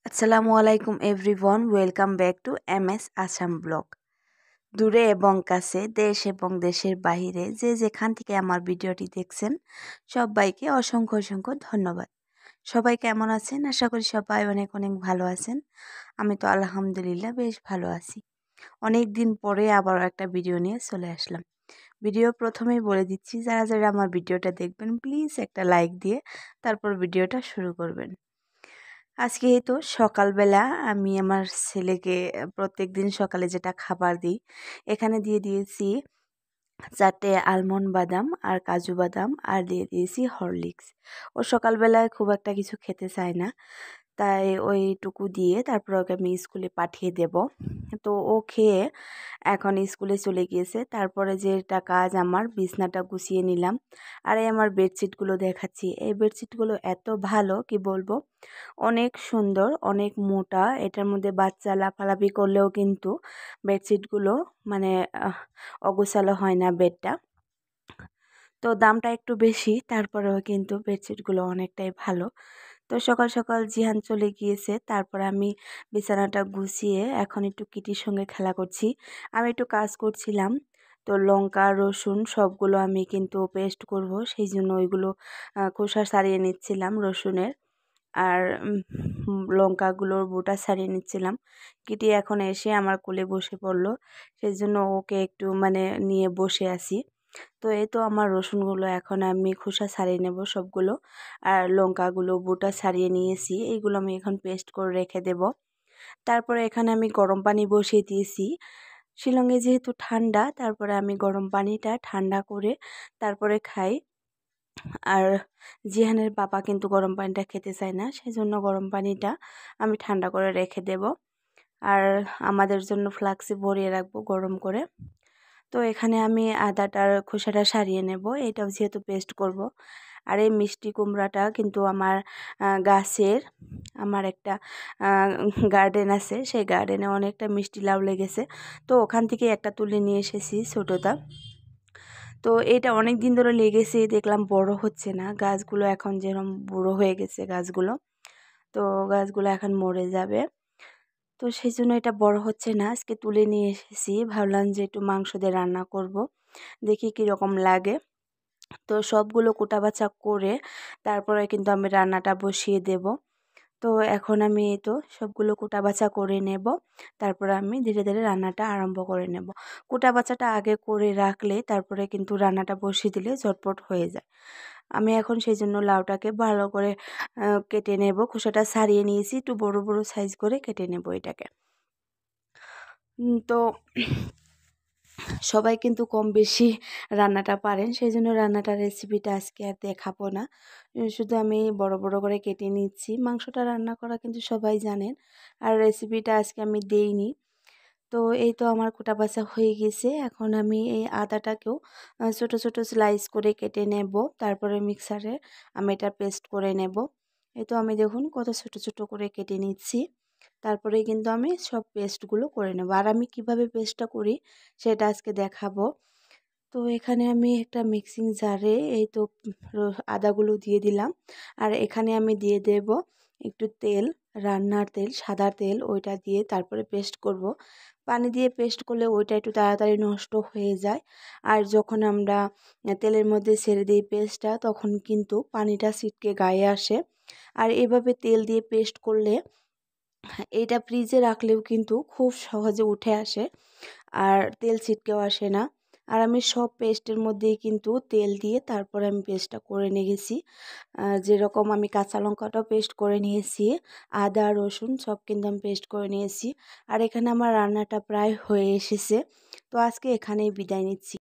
আসসালামু আলাইকুম everyone, welcome back to MS Assam blog. দূরে এবং কাছে, দেশ এবং দেশের বাইরে যে যেখান থেকে আমার ভিডিওটি দেখছেন সবাইকে অসংখ্য অসংখ্য ধন্যবাদ। সবাই কেমন আছেন? আশা করি সবাই অনেক অনেক ভালো আছেন। আমি তো আলহামদুলিল্লাহ বেশ ভালো আছি। অনেক দিন পরে আবার একটা ভিডিও নিয়ে চলে আসলাম। ভিডিও প্রথমেই বলে দিচ্ছি, যারা যারা আমার ভিডিওটা দেখবেন প্লিজ একটা লাইক দিয়ে তারপর ভিডিওটা শুরু করবেন। আজকে তো সকালবেলা আমি আমার ছেলেকে প্রত্যেকদিন সকালে যেটা খাবার দিই, এখানে দিয়ে দিয়েছি 4টে আলমন্ড বাদাম আর কাজু বাদাম, আর দিয়ে দিয়েছি হরলিক্স। ও সকালবেলায় খুব একটা কিছু খেতে চায় না, তাই ওইটুকু দিয়ে তারপর ওকে আমি স্কুলে পাঠিয়ে দেব। তো ও খেয়ে এখন স্কুলে চলে গিয়েছে। তারপরে যেটা কাজ, আমার বিছনাটা গুছিয়ে নিলাম। আর এই আমার বেডশিটগুলো দেখাচ্ছি। এই বেডশিটগুলো এত ভালো কি বলবো, অনেক সুন্দর, অনেক মোটা। এটার মধ্যে বাচ্চা লাফালাফি করলেও কিন্তু বেডশিটগুলো মানে অগোছালো হয় না বেডটা। তো দামটা একটু বেশি, তারপরেও কিন্তু বেডশিটগুলো অনেকটাই ভালো। তো সকাল সকাল জিহান চলে গিয়েছে, তারপর আমি বিছানাটা গুছিয়ে এখন একটু কিটির সঙ্গে খেলা করছি। আমি একটু কাজ করছিলাম, তো লঙ্কা রসুন সবগুলো আমি কিন্তু পেস্ট করব, সেই জন্য ওইগুলো খোসা ছাড়িয়ে নিচ্ছিলাম রসুনের, আর লঙ্কাগুলোর বোটা ছাড়িয়ে নিচ্ছিলাম। কিটি এখন এসে আমার কোলে বসে পড়লো, সেই জন্য ওকে একটু নিয়ে বসে আছি। তো এই তো আমার রসুনগুলো এখন আমি খোসা ছাড়িয়ে নেব সবগুলো, আর লঙ্কাগুলো বোটা ছাড়িয়ে নিয়েছি, এইগুলো আমি এখন পেস্ট করে রেখে দেব। তারপরে এখানে আমি গরম পানি বসিয়ে দিয়েছি। শিলংয়ে যেহেতু ঠান্ডা, তারপরে আমি গরম পানিটা ঠান্ডা করে তারপরে খাই। আর জিহানের পাপা কিন্তু গরম পানিটা খেতে চায় না, সেই জন্য গরম পানিটা আমি ঠান্ডা করে রেখে দেব। আর আমাদের জন্য ফ্লাক্সে ভরিয়ে রাখবো গরম করে। তো এখানে আমি আদাটার খোসাটা সারিয়ে নেব, এটাও যেহেতু পেস্ট করব। আর এই মিষ্টি কুমড়াটা কিন্তু আমার গাছের, আমার একটা গার্ডেন আছে, সেই গার্ডেনে অনেকটা মিষ্টি লাউ লেগেছে, তো ওখান থেকে একটা তুলে নিয়ে এসেছি ছোটোটা। তো এটা অনেক দিন ধরে লেগেছে, দেখলাম বড় হচ্ছে না গাছগুলো, এখন যেরকম বুড়ো হয়ে গেছে গাছগুলো, তো গাছগুলো এখন মরে যাবে। তো সেই জন্য এটা বড় হচ্ছে না, আজকে তুলে নিয়ে এসেছি, ভাবলাম যে একটু মাংস দিয়ে রান্না করব, দেখি কীরকম লাগে। তো সবগুলো কোটাবাছা করে তারপরে কিন্তু আমি রান্নাটা বসিয়ে দেব। তো এখন আমি এই তো সবগুলো কোটাবাছা করে নেব, তারপরে আমি ধীরে ধীরে রান্নাটা আরম্ভ করে নেব। কোটাবাছাটা আগে করে রাখলে তারপরে কিন্তু রান্নাটা বসিয়ে দিলে ঝটপট হয়ে যায়। আমি এখন সেই জন্য লাউটাকে ভালো করে কেটে নেব, খোসাটা ছাড়িয়ে নিয়েছি, একটু বড় বড় সাইজ করে কেটে নেব এটাকে। তো সবাই কিন্তু কম বেশি রান্নাটা পারেন, সেই জন্য রান্নাটার রেসিপিটা আজকে আর দেখাবো না, শুধু আমি বড় বড় করে কেটে নিচ্ছি। মাংসটা রান্না করা কিন্তু সবাই জানেন, আর রেসিপিটা আজকে আমি দেইনি। তো এই তো আমার কোটা বাছা হয়ে গেছে, এখন আমি এই আদাটাকেও ছোট ছোট স্লাইস করে কেটে নেব, তারপরে মিক্সারে আমি এটা পেস্ট করে নেব। এই তো আমি দেখুন কত ছোট ছোট করে কেটে নিচ্ছি, তারপরে কিন্তু আমি সব পেস্টগুলো করে নেব। আর আমি কিভাবে পেস্টটা করি সেটা আজকে দেখাবো। তো এখানে আমি একটা মিক্সিং জারে এই তো আদাগুলো দিয়ে দিলাম, আর এখানে আমি দিয়ে দেব একটু তেল, রান্নার তেল, সাদা তেল, ওইটা দিয়ে তারপরে পেস্ট করব। পানি দিয়ে পেস্ট করলে ওইটা একটু তাড়াতাড়ি নষ্ট হয়ে যায়, আর যখন আমরা তেলের মধ্যে ছেড়ে দিই পেস্টটা, তখন কিন্তু পানিটা ছিটকে গায়ে আসে। আর এভাবে তেল দিয়ে পেস্ট করলে এটা ফ্রিজে রাখলেও কিন্তু খুব সহজে উঠে আসে, আর তেল ছিটকেও আসে না। আর আমি সব পেস্টের মধ্যেই কিন্তু তেল দিয়ে তারপরে আমি পেস্টটা করে নিয়ে গেছি। যেরকম আমি কাঁচা লঙ্কাটাও পেস্ট করে নিয়েছি, আদা রসুন সব কিন্তু আমি পেস্ট করে নিয়েছি। আর এখানে আমার রান্নাটা প্রায় হয়ে এসেছে, তো আজকে এখানেই বিদায় নিচ্ছি।